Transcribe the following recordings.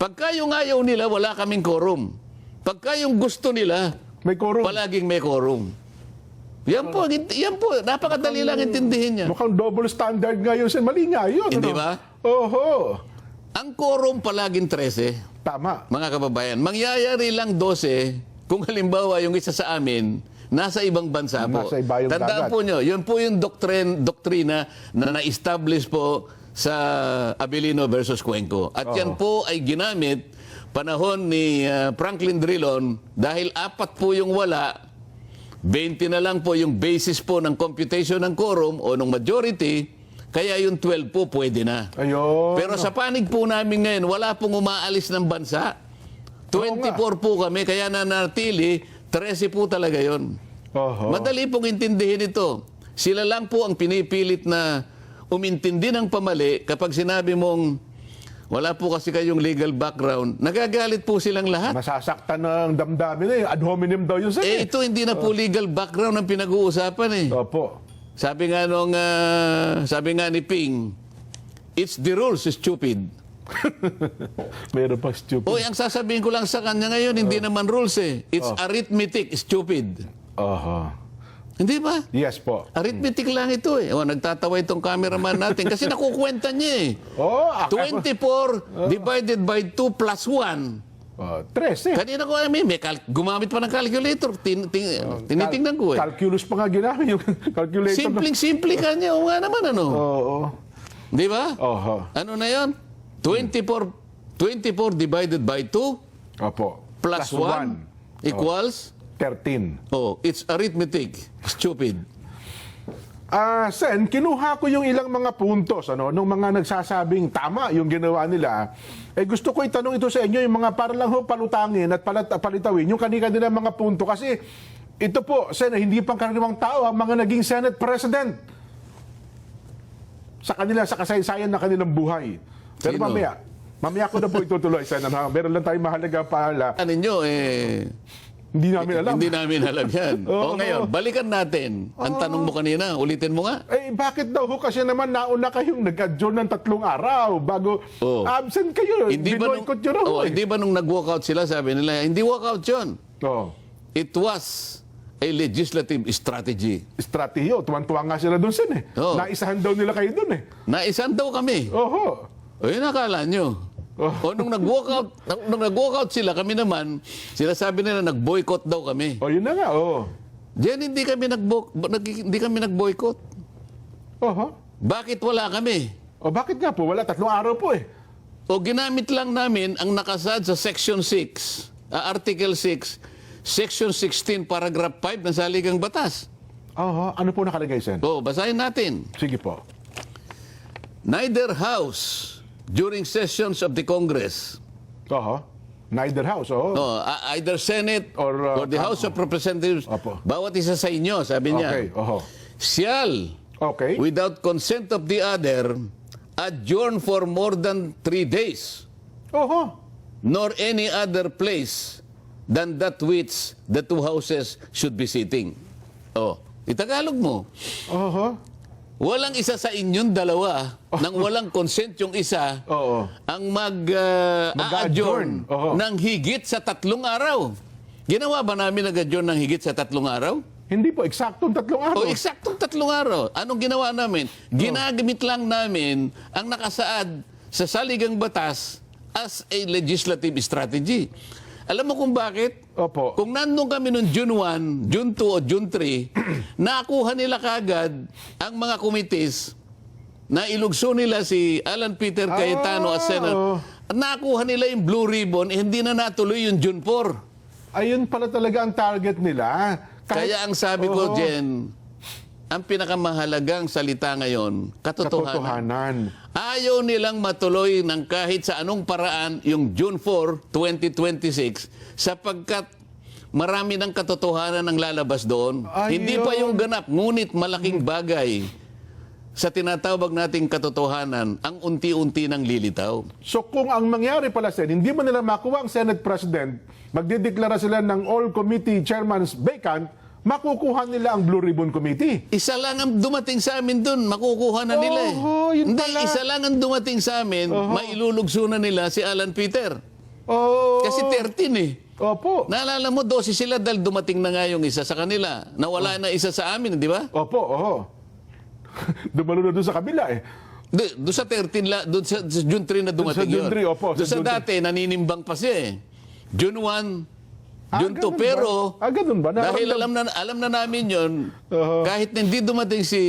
Pagka yung ayaw nila, wala kaming quorum. Pagka yung gusto nila, May quorum. palaging may quorum. Yan po, napakadali lang intindihin niya. Mukhang double standard nga yun, Sen. Mali nga yun. Hindi ano? ba? Oho. Ang quorum palaging 13, Tama. mga kababayan. Mangyayari lang 12 kung halimbawa yung isa sa amin nasa ibang bansa po. Nasa ibayong Tandaan dagat. po nyo, yun po yung doktrina na na-establish po sa Abilino versus Cuenco. At yan po ay ginamit panahon ni Franklin Drilon dahil 4 po yung wala, 20 na lang po yung basis po ng computation ng quorum o ng majority, kaya yung 12 po pwede na. Ayun. Pero sa panig po namin ngayon, wala pong umaalis ng bansa. 24 po kami, kaya nanatili, 13 po talaga yon. Oho. Madali pong intindihin ito. Sila lang po ang pinipilit na umintindi ng pamali kapag sinabi mong wala po kasi kayong legal background. Nagagalit po silang lahat. Masasaktan ng damdamin eh. Ad hominem daw yun, Sen. Ito hindi na po legal background ang pinag-uusapan eh. Opo. Sabi nga ni Ping, it's the rules, stupid. Meron pang stupid. Oy, ang sasabihin ko lang sa kanya ngayon, hindi naman rules eh. It's arithmetic, stupid. Oho. Hindi ba? Yes po. Arithmetic lang ito eh. O, nagtatawa itong cameraman natin kasi nakukwenta niya eh. Oh, 24 divided by 2 plus 1. 13. Kanina ko gumamit pa ng calculator. Tinitingnan ko eh. Calculus pa nga ginamit yung calculator. Simpleng-simple ka niya. O nga naman ano. Oo. Di ba? Oho. Ano na yon? 24 divided by 2 Opo. plus 1 equals 13. oh, it's arithmetic. Stupid. Sen, kinuha ko yung ilang mga puntos nung mga nagsasabing tama yung ginawa nila. Gusto ko itanong ito sa inyo, yung mga para lang palutangin at palitawin yung kanina mga punto. Kasi ito po, Sen, hindi pang karaniwang tao ang mga naging Senate President sa kasaysayan ng kanilang buhay. Pero Sino? mamaya ko na po itutuloy, Sen. Meron lang tayong mahalaga paala. Ano nyo, Hindi namin alam. hindi namin alam yan. O ngayon, balikan natin. Ang tanong mo kanina, ulitin mo nga. Bakit daw ho? Kasi naman nauna kayong nag-adjourn ng 3 araw bago absent kayo. Binoykot nyo raw. Hindi ba nung nag-walkout sila, sabi nila, hindi walkout yun. It was a legislative strategy. Strategy. Tuwan-tuwa nga sila doon, Sen. Naisahan daw nila kayo doon eh. Naisan daw kami. Oho. O yun akala nyo. O nung nag-walkout sila, kami naman, sinasabi nila nag-boycott daw kami. Yun na nga, Diyan hindi kami nag-boycott. Oho. Bakit wala kami? Bakit nga po? Wala, 3 araw po eh. O ginamit lang namin ang nakasad sa Section 6, Article 6, Section 16, Paragraph 5 ng Saligang Batas. Oho. Ano po nakalagay, Sen? O, basahin natin. Sige po. Neither House, during sessions of the Congress, Oho. Neither house, either Senate Or, or the House of Representatives, Opo. bawat isa sa inyo, sabi niya, Okay, oho. shall, Okay. without consent of the other, adjourn for more than 3 days, Oho. nor any other place than that which the 2 houses should be sitting. Itagalog mo. Oho. Walang isa sa inyong dalawa nang walang consent yung isa Oo. ang Mag-a-adjourn. mag-adjourn Oo. ng higit sa 3 araw. Ginawa ba namin nag-adjourn ng higit sa 3 araw? Hindi po, eksaktong 3 araw. O eksaktong 3 araw. Anong ginawa namin? Ginagamit lang namin ang nakasaad sa Saligang Batas as a legislative strategy. Alam mo kung bakit? Opo. Kung nandun kami noong June 1, June 2 o June 3, nakuha nila kagad ang mga committees na ilugso nila si Alan Peter Cayetano as Senator. Nakuha nila yung blue ribbon, hindi na natuloy yung June 4. Ayun pala talaga ang target nila. Kaya ang sabi ko, Jen, ang pinakamahalagang salita ngayon, katotohanan. Ayaw nilang matuloy ng kahit sa anong paraan yung June 4, 2026 sapagkat marami ng katotohanan ang lalabas doon. Hindi pa yung ganap, ngunit malaking bagay sa tinatawag nating katotohanan ang unti-unti nang lilitaw. So kung ang mangyari pala, Sen, hindi man nila makuha ang Senate President, magdideklara sila ng all committee chairmans vacant, makukuha nila ang Blue Ribbon Committee. Isa lang ang dumating sa amin doon, makukuha na nila eh. Yun Hindi, pala. isa lang ang dumating sa amin, mailulugso na nila si Alan Peter. Oh, Kasi 13 eh. Opo. Naalala mo, 12 sila dahil dumating na nga yung isa sa kanila. Nawala na isa sa amin, di ba? Opo, oo. Dumalo na doon sa kabila eh. Doon sa 13, doon sa June 3 na dumating Doon sa June yun. 3, opo, Doon sa sa June dati, naninimbang pa siya eh. June 1, June 2. ganun ba? Pero, Ganun ba? dahil alam na namin yun, kahit hindi dumating si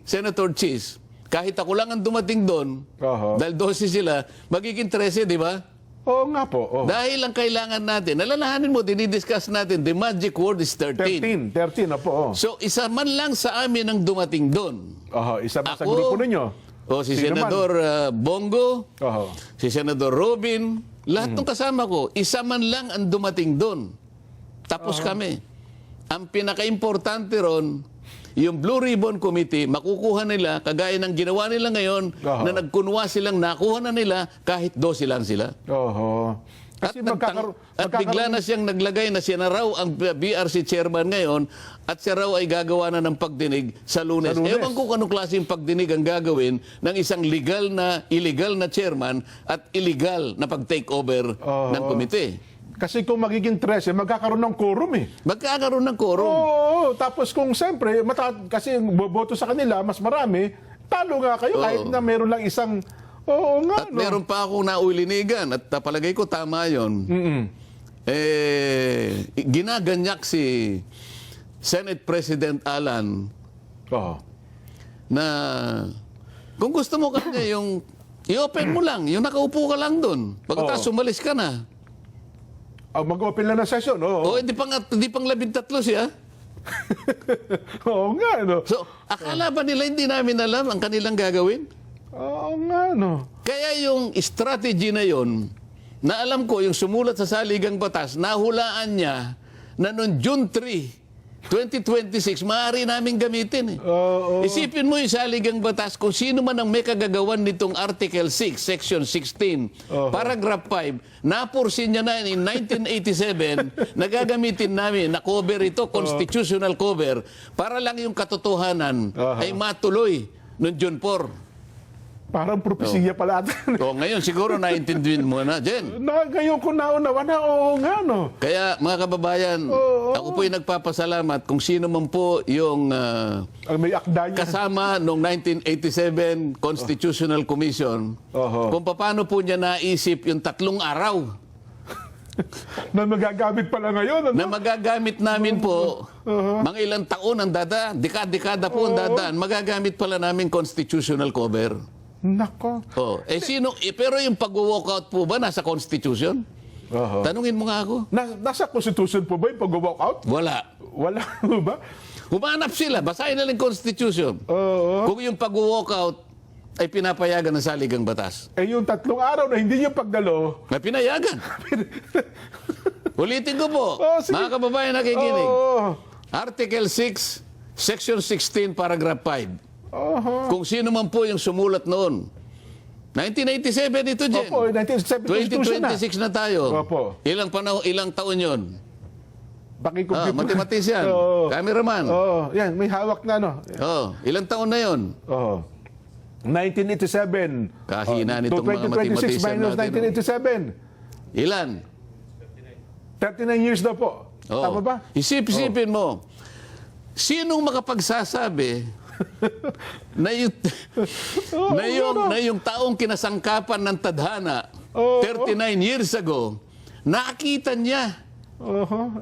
Senator Cheese, kahit ako lang ang dumating doon, dahil 12 sila, magiging 13, di ba? Oo nga po. Oh. Dahil ang kailangan natin, nalalahanin mo, dinidiscuss natin, the magic word is 13. 13 na po. Oh. So, isa man lang sa amin ang dumating doon. Isa ba sa Ako, grupo ninyo? O si Sino Senador Bongo, Oho. si Senador Robin, lahat ng kasama ko, isa man lang ang dumating doon. Tapos kami. Ang pinaka-importante ron, yung Blue Ribbon Committee, makukuha nila, kagaya ng ginawa nila ngayon, na nagkunwa silang nakuha na nila kahit 12 lang sila. Oho. Kasi At bigla na siyang naglagay na siya na raw ang BRC chairman ngayon at siya raw ay gagawa na ng pagdinig sa Lunes. Ewan ko anong klaseng pagdinig ang gagawin ng isang illegal na chairman at illegal na pag-take over ng komite. Kasi kung magiging 13, magkakaroon ng quorum eh. Magkakaroon ng quorum. Oo, tapos kung siyempre, kasi boboto sa kanila, mas marami, talo nga kayo kahit na meron lang isang, oo nga. At meron pa akong naulinigan at palagay ko tama yun. Ginaganyak si Senate President Alan na kung gusto mo kanya yung i-open mo lang, yung nakaupo ka lang doon. Pagkatapos umalis ka na. Mag-open lang na session, oo. Hindi pang 13 siya. Oo nga, no. So, akala ba nila hindi namin alam ang kanilang gagawin? Oo nga, no. Kaya yung strategy na yon, na alam ko, yung sumulat sa saligang batas, nahulaan niya na noong June 3, 2026, maaari namin gamitin. Isipin mo yung saligang batas kung sino man ang may kagagawan nitong Article 6, Section 16, Paragraph 5, napursin niya na in 1987, nagagamitin namin na cover ito, constitutional cover, para lang yung katotohanan ay matuloy noong June 4. Parang propesiya pala ata. Ngayon siguro naintindihin mo na, Jen. Ngayon ko naunawa na, oo nga, no. Kaya mga kababayan, ako po'y nagpapasalamat kung sino man po yung Ang may akda niya. kasama noong 1987 Constitutional Commission, kung paano po niya naisip yung 3 araw Na magagamit pala ngayon, ano? na magagamit namin po, mga ilang taon ang dadaan, dekada po ang dadaan, magagamit pala namin constitutional cover. Nako. Pero yung pag-walkout po ba nasa Constitution? Tanungin mo nga ako. Nasa Constitution po ba yung pag-walkout? Wala. Wala ba? Humanap sila. Basahin na lang Constitution. Kung yung pag-walkout ay pinapayagan ng saligang batas. Yung 3 araw na hindi niyo pagdalo. Na pinayagan. Ulitin ko po. Mga kababayan nakikinig. Article 6, Section 16, Paragraph 5. Kung sino man po yung sumulat noon. 1987 ito, Jen. Opo, 1987 2026 na tayo. Opo. Ilang taon yon? Pakikompute. Mathematician. Cameraman. Yan, may hawak na, no? Ilang taon na yon? 1987. Kahina nitong mga 2026 mathematician minus natin. 1987. Ilan? 39 years na po. Tama ba? Isipin mo, sinong makapagsasabi na yung taong kinasangkapan ng tadhana 39 years ago, nakita niya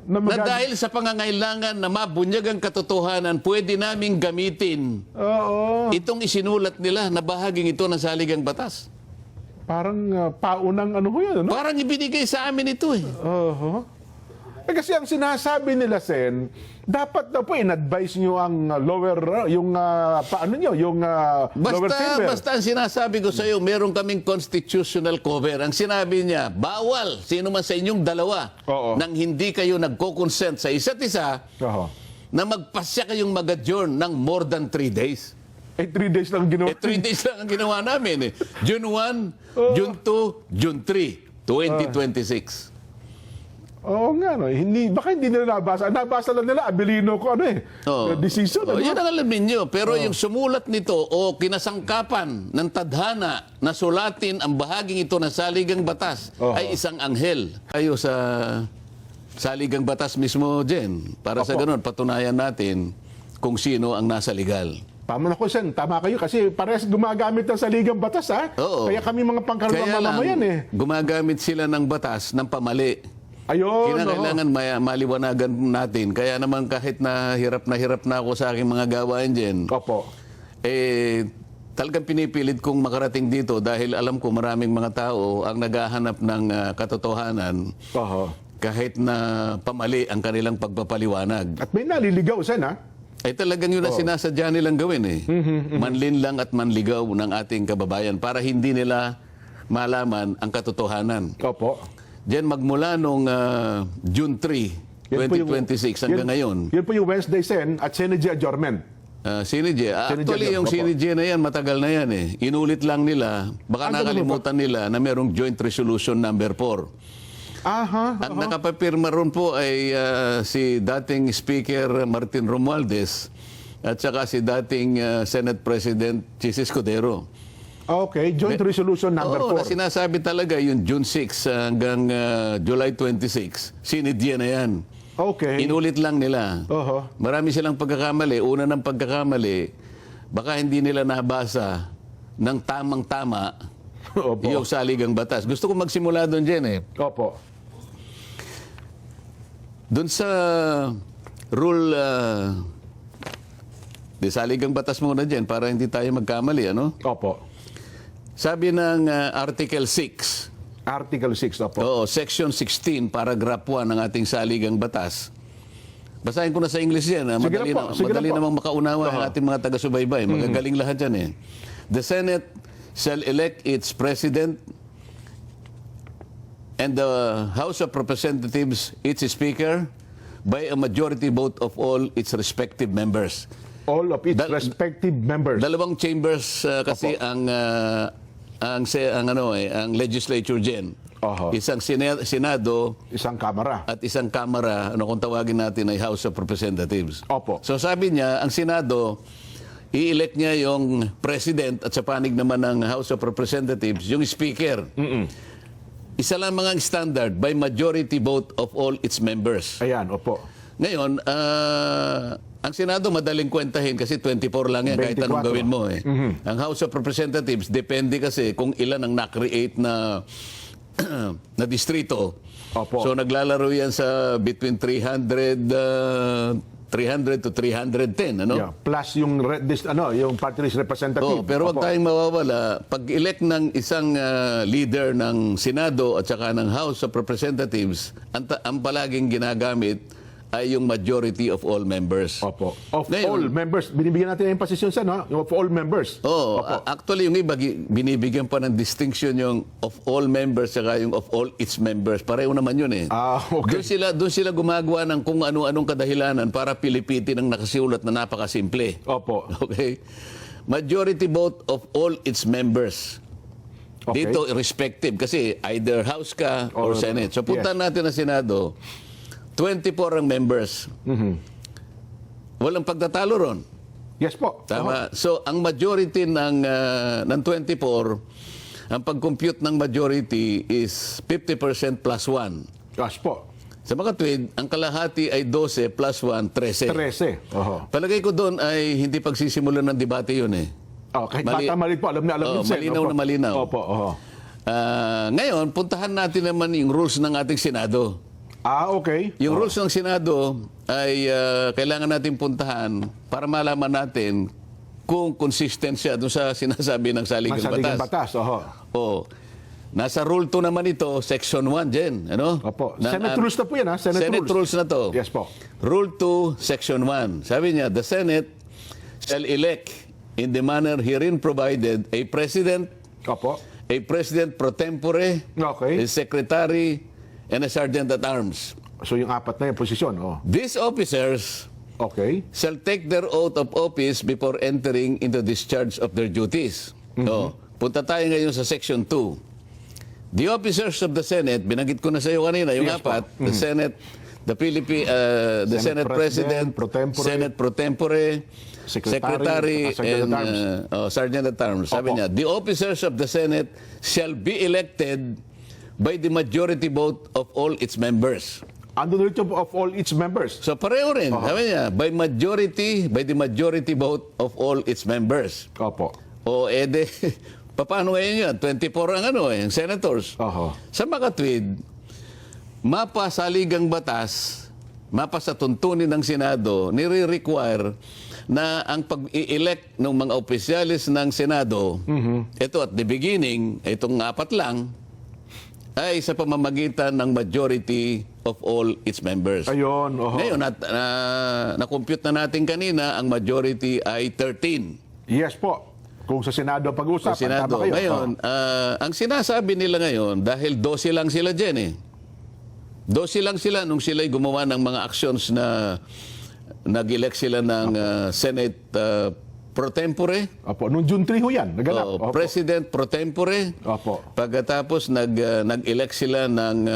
na dahil sa pangangailangan na mabunyag ang katotohanan, pwede naming gamitin itong isinulat nila na bahaging ito ng saligang batas. Parang paunang ano ho yun, no? Parang ibinigay sa amin ito eh. Kasi ang sinasabi nila, Sen, dapat na po in-advise nyo ang lower, yung lower finger. Basta ang sinasabi ko sa iyo, meron kaming constitutional cover. Ang sinabi niya, bawal sino man sa inyong dalawa nang hindi kayo nagko-consent sa isa't isa na magpasya kayong mag-adjourn ng more than 3 days. 3 days lang ginawa. 3 days lang ang ginawa namin. June 1, June 2, June 3, 2026. Oo nga, no? Baka hindi nila nabasa. Nabasa lang nila, Abilino ko, decision. Oh, yan ang alam ninyo. Pero yung sumulat nito o kinasangkapan ng tadhana na sulatin ang bahaging ito ng saligang batas ay isang anghel. Ayo sa saligang batas mismo, Jen. Para sa ganun, patunayan natin kung sino ang nasa legal. Tama na ko, Sen. Tama kayo kasi parehas gumagamit ng saligang batas, ha? Oo. Kaya kami mga pangkarumang mamamayan, gumagamit sila ng batas ng pamali. Ayun, Kinakailangan maliwanagan natin. Kaya naman kahit na hirap na ako sa aking mga gawain dyan, Opo. talagang pinipilit kong makarating dito dahil alam ko maraming mga tao ang naghahanap ng katotohanan Oho. kahit na pamali ang kanilang pagpapaliwanag. At may naliligaw, Sen, ha? Ay talagang yun ang sinasadya nilang gawin Manlin lang at manligaw ng ating kababayan para hindi nila malaman ang katotohanan. Opo. Diyan magmula nung June 3, 2026 hanggang ngayon. Yun po yung Wednesday, Sen, at Senate adjournment. Sinidje. Actually, yung Sinidje na yan, matagal na yan Inulit lang nila, baka nakalimutan nila na merong Joint Resolution number 4. Aha. Ang nakapapirma ron po ay si dating Speaker Martin Romualdez at saka si dating Senate President Chis Escudero. Okay, Joint Resolution number 4. Oo, na sinasabi talaga yung June 6 hanggang July 26. Sinidye na yan. Okay. Inulit lang nila. Oho. Marami silang pagkakamali. Una ng pagkakamali, baka hindi nila nabasa ng tamang-tama Opo. yung saligang batas. Gusto ko magsimula doon, Jen. Opo. Doon sa rule, di saligang batas muna, Jen, para hindi tayo magkamali, ano? Opo. Sabi ng Article 6, Article 6, opo. Section 16, Paragraph 1 ng ating saligang batas. Basahin ko na sa English yan. Sige Madali na po. namang makaunawa ang ating mga taga-subaybay. Magagaling lahat yan The Senate shall elect its president and the House of Representatives its speaker by a majority vote of all its respective members. All of its respective members. Dalawang chambers kasi ang legislature dyan. Oho. Isang Senado Isang kamara. at isang Kamara, kung tawagin natin ay House of Representatives. Opo. So sabi niya, ang Senado, i-elect niya yung President at sa panig naman ng House of Representatives, yung Speaker. Isa lang mga standard, by majority vote of all its members. Ayan, opo. Ngayon, ang Senado madaling kwentahin kasi 24 lang yan kahit 24. anong gawin mo Ang House of Representatives, depende kasi kung ilan ang na-create na na distrito. Opo. So naglalaro yan sa between 300 to 310, ano? Yeah. Plus yung yung party list representative. Pero wag Opo. tayong mawawala. Pag-elect ng isang leader ng Senado at saka ng House of Representatives, ang palaging ginagamit ay yung majority of all members. Opo. Of Ngayon, all members. Binibigyan natin yung emphasis yun, Sen, no? Yung of all members. Actually yung iba binibigyan pa ng distinction yung of all members saka yung of all its members. Pareho naman yun Okay. Doon sila gumagawa ng kung ano-anong kadahilanan para pilipitin ang nakasiulat na napakasimple. Opo. Okay? Majority vote of all its members. Okay. Dito respective kasi either House ka or Senate. So punta natin na Senado, 24 ang members. Walang pagtatalo ron. Yes po. Tama. So, ang majority ng 24, ang pag-compute ng majority is 50% plus 1. Yes po. Sa mga tweed, ang kalahati ay 12 plus 1, 13. 13. Oho. Palagay ko doon ay hindi pagsisimulan ng debate yun Kahit bata malit po, alam yun, Sen. malinaw Opo. na malinaw. Opo. Oho. Ngayon, puntahan natin naman yung rules ng ating Senado. Okay. Yung rules ng Senado ay kailangan natin puntahan para malaman natin kung consistent siya doon sa sinasabi ng saligang Masaligang batas. Oho. Nasa Rule 2 naman ito, Section 1, Jen. Ano? Opo. Senate rules na po yan, ha? Senate rules na to. Yes po. Rule 2, Section 1. Sabi niya, the Senate shall elect in the manner herein provided a President, Opo. a President pro tempore, Okay. a Secretary, and a Sergeant at Arms. So yung apat na yung posisyon. These officers Okay. shall take their oath of office before entering into discharge of their duties. So, punta tayo ngayon sa Section 2. The officers of the Senate, binanggit ko na sa iyo kanina, yung Yes, apat, the Senate, the Senate President, Pro Tempore, Senate Pro Tempore, Secretary, and Sergeant at Arms. Sabi Opo. niya, the officers of the Senate shall be elected by the majority vote of all its members. Under the of all its members. So pareho rin. Sabi niya, by the majority vote of all its members. Opo. O ede, paano ngayon yan? 24 ang ang senators. Oho. Sa makatwid, mapa sa ligang batas, mapa sa tuntunin ng Senado, nire-require na ang pag-i-elect ng mga opisyalis ng Senado, ito at the beginning, itong apat lang, ay sa pamamagitan ng majority of all its members. Ayun. Oho. Ngayon, na-compute na natin kanina, ang majority ay 13. Yes po. Kung sa Senado pag-uusapan, Sa Senado. tama kayo. Ngayon, ang sinasabi nila ngayon, dahil 12 lang sila dyan 12 lang sila nung sila'y gumawa ng mga actions na nag-elect sila ng Senate Pro Tempore. Opo. Noong June 3 ho yan. Naganap. O, President Pro Tempore. Opo. Pagkatapos nag-elect sila ng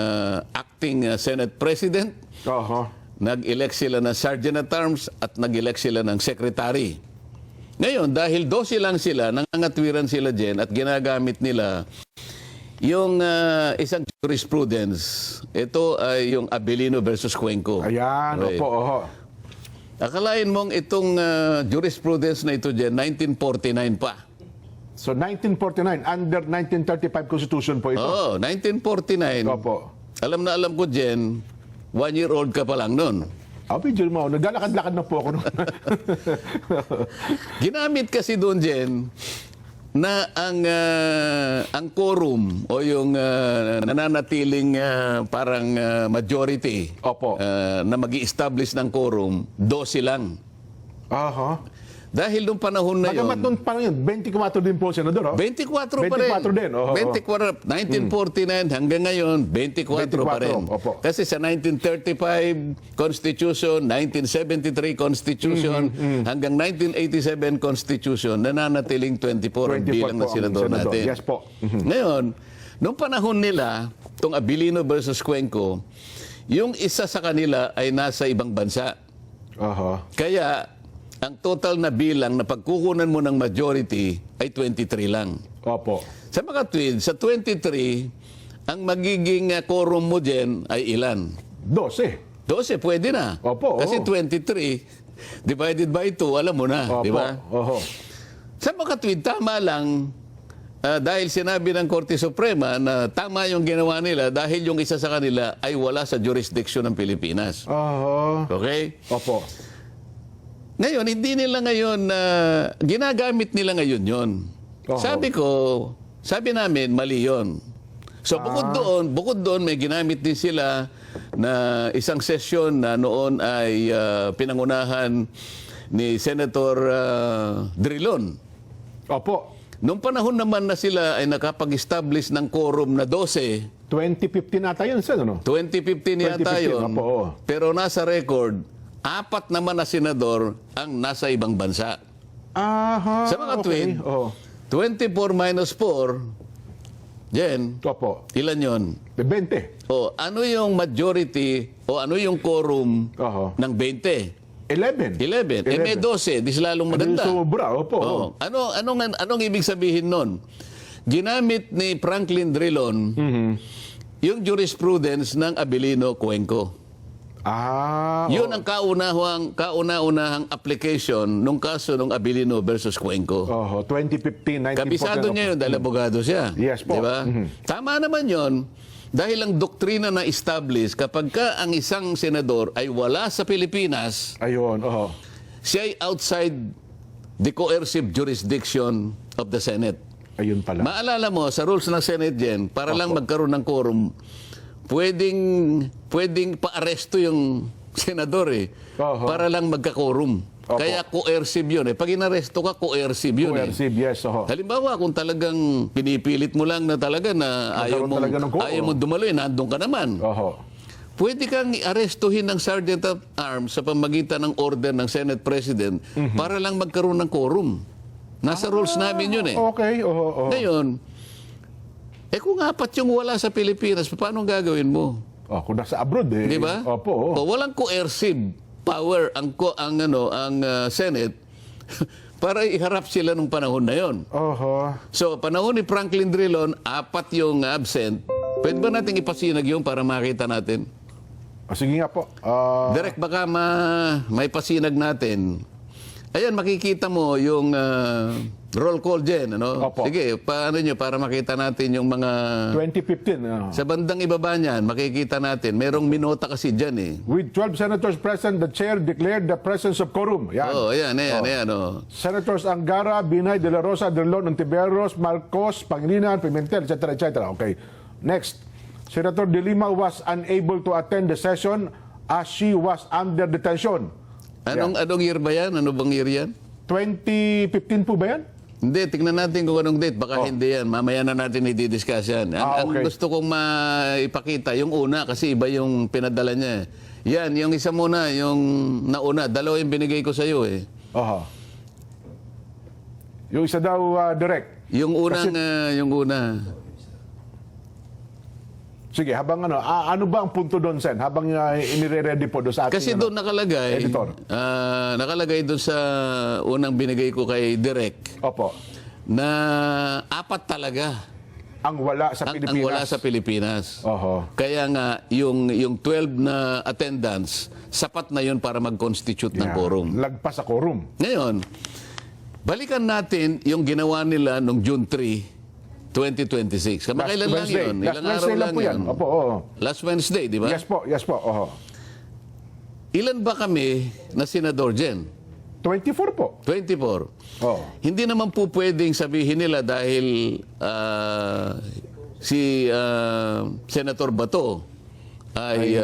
acting Senate President. Oho. Nag-elect sila ng Sergeant at Arms at nag-elect sila ng Secretary. Ngayon, dahil 12 lang sila, nangangatwiran sila dyan at ginagamit nila yung isang jurisprudence. Ito ay yung Abilino versus Cuenco. Ayan. Okay. Opo. Oho. Akalain mong itong jurisprudence na ito dyan, 1949 pa. So 1949, under 1935 Constitution po ito. Oo, 1949. Opo. Alam na alam ko dyan, 1-year-old ka pa lang nun. Pidyo mo, naglalakad-lakad na po ako noon. Ginamit kasi doon, Jen, na ang quorum o yung nananatiling parang majority Opo. na mag-i-establish ng quorum, 12 lang. Aha. Dahil nung panahon na yun, Bagamat noon parang yun, 24 din po, Senador. 24 pa rin. 24 din. Oho. 24, 1949 hanggang ngayon, 24 pa rin. Opo. Kasi sa 1935 Constitution, 1973 Constitution, hanggang 1987 Constitution, nananatiling 24 ang 24 bilang po na ang senador senador. natin. Yes po. Ngayon, nung panahon nila, itong Abilino versus Cuenco, yung isa sa kanila ay nasa ibang bansa. Aha. Kaya, ang total na bilang na pagkukunan mo ng majority ay 23 lang. Opo. Sa mga tweed, sa 23, ang magiging quorum mo dyan ay ilan? 12. 12, pwede na. Opo, Kasi oo. 23 divided by 2, alam mo na, Opo. di ba? Oho. Sa mga tweed, tama lang, dahil sinabi ng Korte Suprema na tama yung ginawa nila dahil yung isa sa kanila ay wala sa jurisdiction ng Pilipinas. Oho. Okay? Opo. Ngayon, hindi nila ngayon, ginagamit nila ngayon yon. Oho. Sabi namin, mali yon. So bukod doon, may ginamit din sila na isang session na noon ay pinangunahan ni Senator Drilon. Opo. Noong panahon naman na sila ay nakapag-establish ng quorum na 12, 2015 ata yun, Sen, ano? 2015 yata 2015, yun, opo, oo. pero nasa record, 4 naman na senador ang nasa ibang bansa. Aha. Sa mga tweed, Oh. 24 minus 4, Jen, Opo. ilan yon? 20. O ano yung majority o ano yung quorum Oho. ng 20? 11. 11. Eh may 12, di lalong maganda. Sobra, opo. Oh. Anong ibig sabihin nun? Ginamit ni Franklin Drilon yung jurisprudence ng Abilino Cuenco. Yun ang kauna-unahang application nung kaso ng Abilino versus Cuenco. Oho, 2015, 1914. Kabisado niya yun dahil abogado siya. Yes po. Diba? Tama naman yun. Dahil ang doktrina na establish, kapag ka ang isang senador ay wala sa Pilipinas, Ayun, oho. siya ay outside the coercive jurisdiction of the Senate. Ayun pala. Maalala mo, sa rules ng Senate yan, para lang magkaroon ng quorum, pwedeng pa-aresto yung senador Oho. para lang magka-quorum. Opo. Kaya coercive yun Pag inaresto ka, coercive yun Coercive, yes, oho. Halimbawa, kung talagang pinipilit mo lang na talaga na Magkaroon talaga ng quorum. ayaw mo dumaloy, nandun ka naman. Oho. Pwede kang arestuhin ng Sergeant at Arms sa pamagitan ng order ng Senate President para lang magkaroon ng quorum. Nasa rules namin yun Okay, oho, oho. Ngayon, Kung apat yung wala sa Pilipinas, paano gagawin mo? Kung nasa abroad eh. Di ba? Opo. Walang coercive power ang Senate para iharap sila nung panahon na yon. Oho. So, panahon ni Franklin Drilon, apat yung absent. Pwede ba nating ipasinag yun para makita natin? Sige nga po. Direk, baka may pasinag natin. Ayan, makikita mo yung roll call dyan. Ano? Opo. Sige, paano nyo para makita natin yung mga... 2015. Sa bandang ibaba niyan, makikita natin. Merong minota kasi dyan eh. With 12 senators present, the chair declared the presence of quorum. Yan. Ayan. Senators Angara, Binay, De La Rosa, Drilon, Ontiveros, Marcos, Pangilinan, Pimentel, etc. Okay. Next. Senator De Lima was unable to attend the session as she was under detention. Anong year ba yan? Ano bang year yan? 2015 po ba yan? Hindi, tingnan natin kung anong date. Baka hindi yan. Mamaya na natin i-discuss yan. Ang okay. gusto kong maipakita, yung una, kasi iba yung pinadala niya. Yan, yung isa muna, yung nauna. Dalawa yung binigay ko sa iyo eh. Oho. Yung isa daw direct. Yung unang, yung una. Sige, habang ano ba ang punto doon, Sen? Habang inire-ready po doon sa ating... Kasi doon nakalagay, editor. Nakalagay doon sa unang binigay ko kay Direk, Opo. na apat talaga Ang wala sa Pilipinas. ang wala sa Pilipinas. Oho. Kaya nga, yung 12 na attendance, sapat na yun para mag-constitute ng quorum. Lagpas sa quorum. Ngayon, balikan natin yung ginawa nila noong June 3, 2026. Kamakailan lang Wednesday. yun. Last Ilang Wednesday araw lang lang po yan. yun. Opo, oo. Last Wednesday, di ba? Yes po. Oho. Ilan ba kami na senador dyan? 24 po. 24. Oo. Hindi naman po pwedeng sabihin nila dahil si Senator Bato ay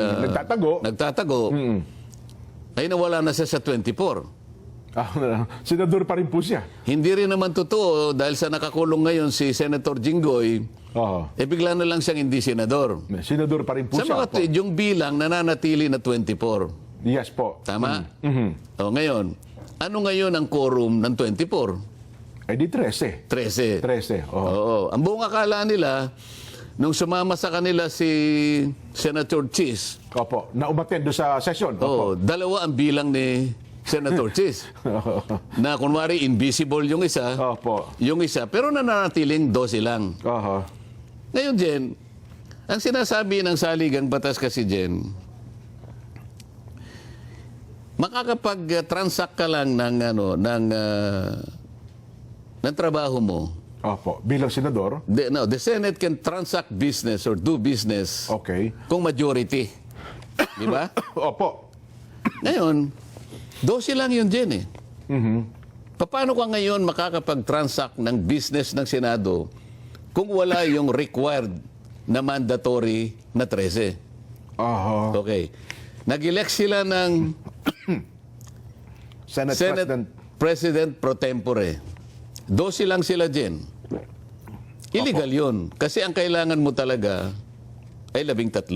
nagtatago ay nawala na siya sa 24. Senador pa rin po siya. Hindi rin naman totoo dahil sa nakakulong ngayon si Senator Jinggoy, Oho. bigla na lang siyang hindi senador. Senador pa rin po Sa siya. mga tuwid, yung bilang nananatili na 24. Yes po. Tama? O ngayon, ano ngayon ang quorum ng 24? Eh di 13. 13. 13. Oho. Oo. Ang buong akala nila, nung sumama sa kanila si Senator Cheese, Opo. Na umattend doon sa session. Opo. dalawa ang bilang ni Senator Cheese. Na kunwari invisible yung isa, Opo. pero nananatiling 12 lang. Oho. Ngayon, Jen, ang sinasabi ng saligang batas kasi, Jen, makakapag-transact ka lang ng trabaho mo. Opo. Bilang senador. The Senate can transact business or do business Okay. kung majority. Di ba? Opo. Ngayon, 12 lang yun, Jen eh. Paano ka ngayon makakapag-transact ng business ng Senado kung wala yung required na mandatory na 13? Oho. Okay. Nag-elect sila ng Senate Senate President pro tempore. 12 lang sila, Jen. Illegal yun. Kasi ang kailangan mo talaga ay 13.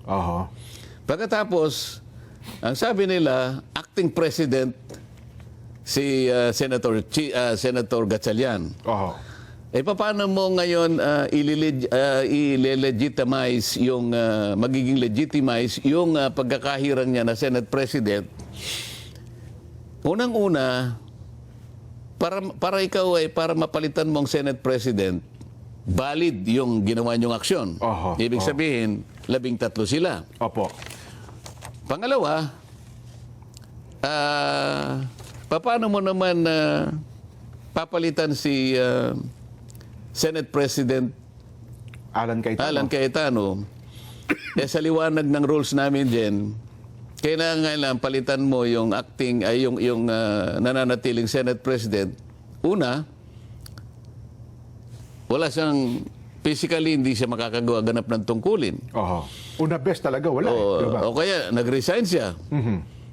Oho. Pagkatapos, ang sabi nila, acting president si Senator Gatchalian. Oho. Paano mo ngayon i-legitimize yung magiging legitimize yung pagkakahirang niya na Senate President? Unang-una, para ikaw para mapalitan mo ang Senate President, valid yung ginawa niyong aksyon. Oho. Ibig sabihin, 13 sila. Opo. Pangalawa, paano mo naman papalitan si Senate President Alan Cayetano? Sa liwanag ng rules namin dyan, kailangan palitan mo yung acting, yung nananatiling Senate President. Una, wala siyang physically, hindi siya makakagawa-ganap ng tungkulin. Oho. Una best talaga, wala. Diba? O kaya nag-resign siya.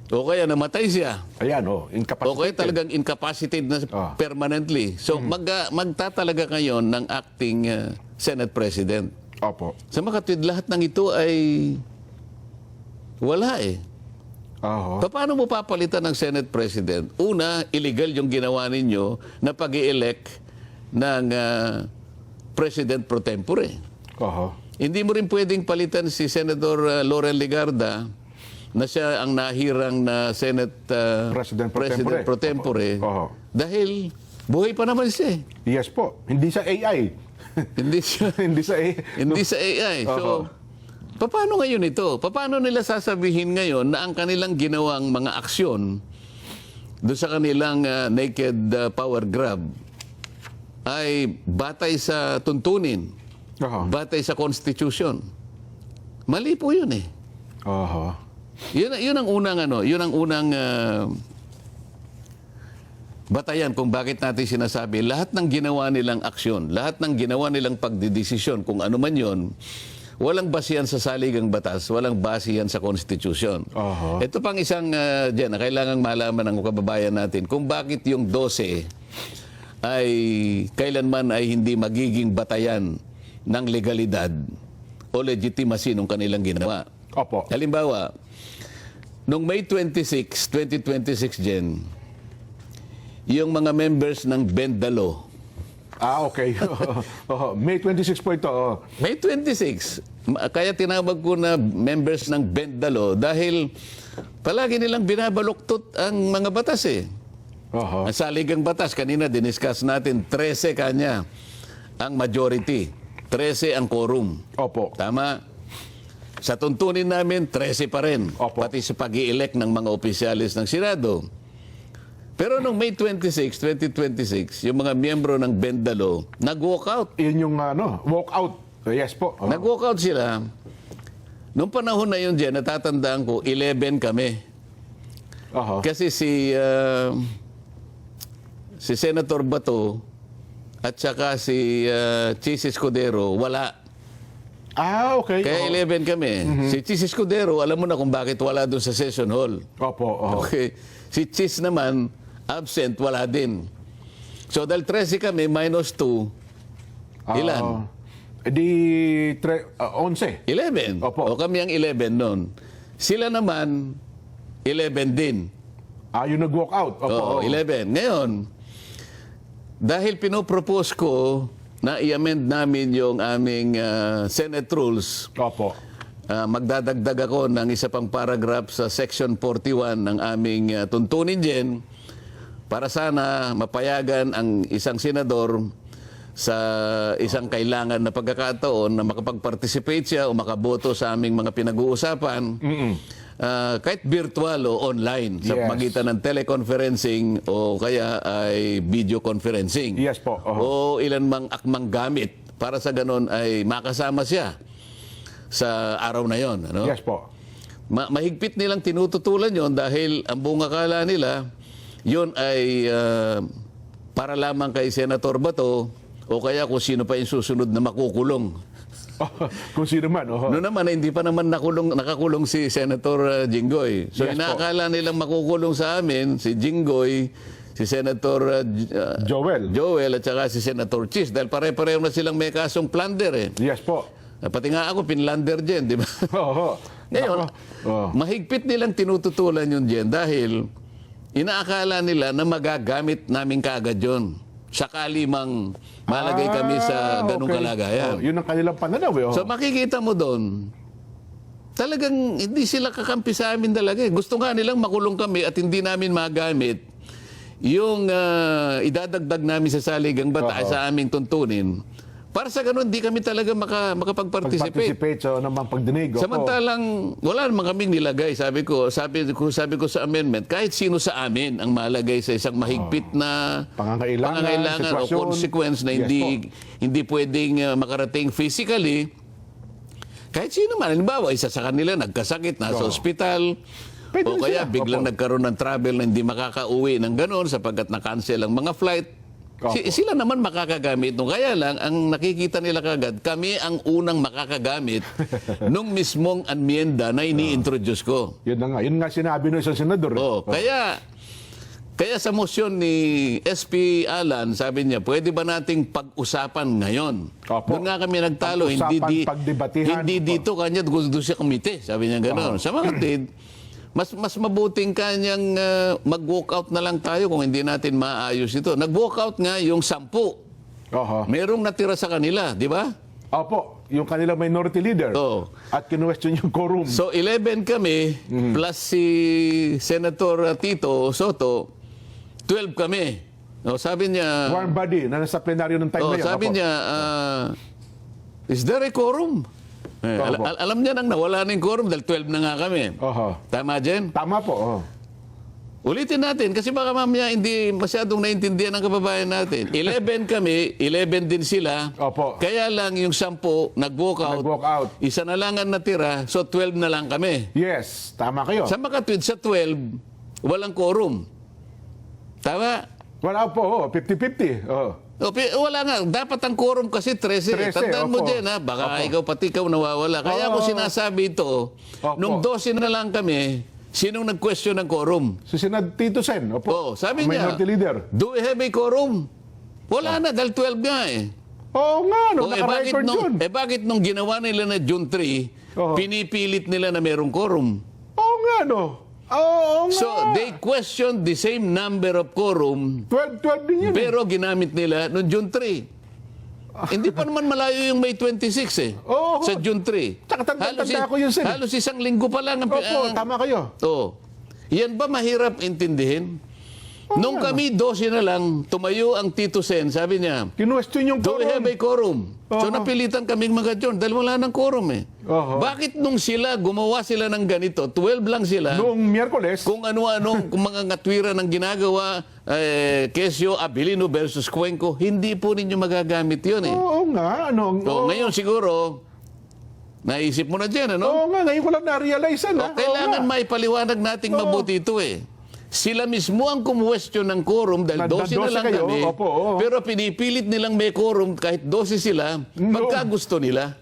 O kaya namatay siya. Ayan, incapacitated. O kaya talagang incapacitated na permanently. So magtatalaga ngayon ng acting Senate President. Opo. Sa makatwid, lahat ng ito ay wala eh. Oho. Paano mo papalitan ng Senate President? Una, illegal yung ginawa ninyo na pag-i-elect ng President pro tempore. Oho. Hindi mo rin pwedeng palitan si Senator Laurel Legarda na siya ang nahirang na Senate President pro President tempore. pro tempore Oho. dahil buhay pa naman siya. Yes po. Hindi sa AI. Hindi siya Hindi sa AI. hindi sa AI. So, paano ngayon ito? Paano nila sasabihin ngayon na ang kanilang ginawang mga aksyon doon sa kanilang naked power grab ay batay sa tuntunin, Oho. batay sa Constitution? Mali po yun eh. Oho. Yun ang unang batayan kung bakit natin sinasabi lahat ng ginawa nilang aksyon, lahat ng ginawa nilang pagdidesisyon, kung ano man yon, walang basihan sa saligang batas, walang basihan sa Constitution. Oho. Ito pang isang dyan na kailangang malaman ng kababayan natin kung bakit yung 12 ay kailanman ay hindi magiging batayan ng legalidad o legitimacy ng kanilang ginawa. Opo. Halimbawa, noong May 26, 2026 Jen, yung mga members ng Bendalo. Okay. Oho. May 26 po ito. Oh. May 26. Kaya tinawag ko na members ng Bendalo dahil palagi nilang binabaluktot ang mga batas eh. Oho. Ang saligang batas, kanina diniscuss natin, 13 kanya ang majority. 13 ang quorum. Opo. Tama? Sa tuntunin namin, 13 pa rin. Opo. Pati sa pag-i-elect ng mga opisyalis ng Senado. Pero noong May 26, 2026, yung mga miyembro ng Bendalo, nag-walk out. Yun yung walk out. Yes po. Oho. Nag-walk out sila. Noong panahon na yun dyan, natatandaan ko, 11 kami. Oho. Kasi si Senator Bato at saka si Chis Escudero, wala. Okay. Kaya Oho. 11 kami. Si Chis Escudero, alam mo na kung bakit wala doon sa session hall. Opo. Oho. Okay. Si Chis naman, absent, wala din. So dahil 13 kami, minus 2, ilan? Di 11. 11. Opo. O kami ang 11 noon. Sila naman, 11 din. Yung nag-walk out. Oo, Opo. 11. Ngayon, dahil pinopropose ko na i-amend namin yung aming Senate rules, Opo. magdadagdag ako ng isa pang paragraph sa Section 41 ng aming tuntunin din para sana mapayagan ang isang senador sa isang kailangan na pagkakataon na makapag-participate siya o makaboto sa aming mga pinag-uusapan kahit virtual o online sa Yes. magitan ng teleconferencing o kaya ay video conferencing. Yes po. O Oho. ilan mang akmang gamit para sa ganon ay makasama siya sa araw na yon. Ano? Yes po. Mahigpit nilang tinututulan yon dahil ang buong akala nila yon ay para lamang kay Senator Bato o kaya kung sino pa yung susunod na makukulong. Kung sino man. Oho. Noon naman, hindi pa naman nakakulong si Senator Jinggoy. So Yes, inaakala nilang makukulong sa amin si Jinggoy, si Senator Joel. at saka si Senator Chis dahil pare-pareho na silang may kasong plunder eh. Yes po. Pati nga ako, pinlander dyan, di ba? Oho. Ngayon, Oh. mahigpit nilang tinututulan yun dyan dahil inaakala nila na magagamit namin kaagad yun. Sakali mang malagay kami sa ganung okay. kalagayan. Yun ang kanilang pananaw. Eh. So makikita mo doon, talagang hindi sila kakampi sa amin talaga. Gusto nga nilang makulong kami at hindi namin magamit yung idadagdag namin sa saligang batas sa aming tuntunin. Para sa ganun, di kami talaga makapag-participate. Pag-participate sa namang pagdinig. Opo. Samantalang, wala naman kaming nilagay. Sabi ko sa amendment, kahit sino sa amin ang malagay sa isang mahigpit na Pangangailangan, o sitwasyon. consequence na Yes hindi pwedeng makarating physically. Kahit sino man, halimbawa, isa sa kanila nagkasakit, nasa ospital, Pwede o rin kaya sila. biglang Opo. nagkaroon ng travel na hindi makakauwi ng gano'n sapagkat na-cancel ang mga flight. Opo. Sila naman makakagamit nung kaya lang ang nakikita nila kagad kami ang unang makakagamit nung mismong anmienda na ini-introduce ko. Yun nga sinabi ng isang senador. Oh, kaya sa motion ni SP Alan, sabi niya, pwede ba nating pag-usapan ngayon? Opo. Doon nga kami nagtalo, Pag-usapan, pagdebatihan. hindi dito kanya gusto siya komite, sabi niya gano'n. Sa mga kapatid, mas mabuting kanyang mag-walk out na lang tayo kung hindi natin maayos ito. Nag-walk out nga yung 10. Oho. merong natira sa kanila, di ba? Opo, yung kanilang minority leader. Oo. At kinwestiyon yung quorum. So 11 kami, plus si Senator Tito Soto, 12 kami. O, sabi niya, Warm body na nasa plenaryo ng time na yun. sabi Opo. niya, is there a quorum? Opo. Alam niya nang nawala na yung quorum dahil 12 na nga kami. Oho. Tama, Jen? Tama po. Oh. Ulitin natin kasi baka mamaya hindi masyadong naintindihan ng kababayan natin. 11 kami, 11 din sila. Opo. Kaya lang yung 10 nag-walk out. Nag-walk out. Isa na lang ang natira, so 12 na lang kami. Yes, tama kayo. Sa makatwid sa 12, walang quorum. Tama? Wala po, 50-50. Oh. Wala nga. Dapat ang quorum kasi 13. 13, Tandaan mo opo. din, ha? Baka pati ikaw nawawala. Kaya ako sinasabi ito, Opo. nung 12 na lang kami, sinong nag-question ng quorum? Si Senad Tito Sen. Opo. Sabi Ang niya, minority leader. do we have a quorum? Wala na, dahil 12 nga eh. Oo nga, no, bakit naka-record yun. bakit nung ginawa nila na June 3, Oo. pinipilit nila na merong quorum? Oo nga, no. Oo nga. So, they questioned the same number of quorum, 12 din yun. pero ginamit nila noong June 3. Hindi pa naman malayo yung May 26 eh. Oo. Sa June 3. Tsaka tanda ko yun, Sen. Halos isang linggo pa lang. Opo, tama kayo. Yan ba mahirap intindihin? Nung kami 12 na lang, tumayo ang Tito Sen, sabi niya, Kinwestiyon yung do we have quorum. a quorum? So Oo. napilitan kaming mag-adjourn dahil wala ng quorum eh. Oo. Bakit nung gumawa sila ng ganito, 12 lang sila, Noong Miyerkules, kung ano-anong kung mga ngatwira ng ginagawa, Quezio, Abilino versus Cuenco, hindi po ninyo magagamit yun eh. oo nga, ano. So, ngayon siguro, naisip mo na dyan, ano? Oo nga, ngayon ko lang na-realize na. Kailangan maipaliwanag nating mabuti ito eh. Sila mismo ang kumwestiyon ng quorum dahil 12 na 12 lang kayo, kami. opo, oo. Pero pinipilit nilang may quorum kahit 12 sila, No. pagka gusto nila.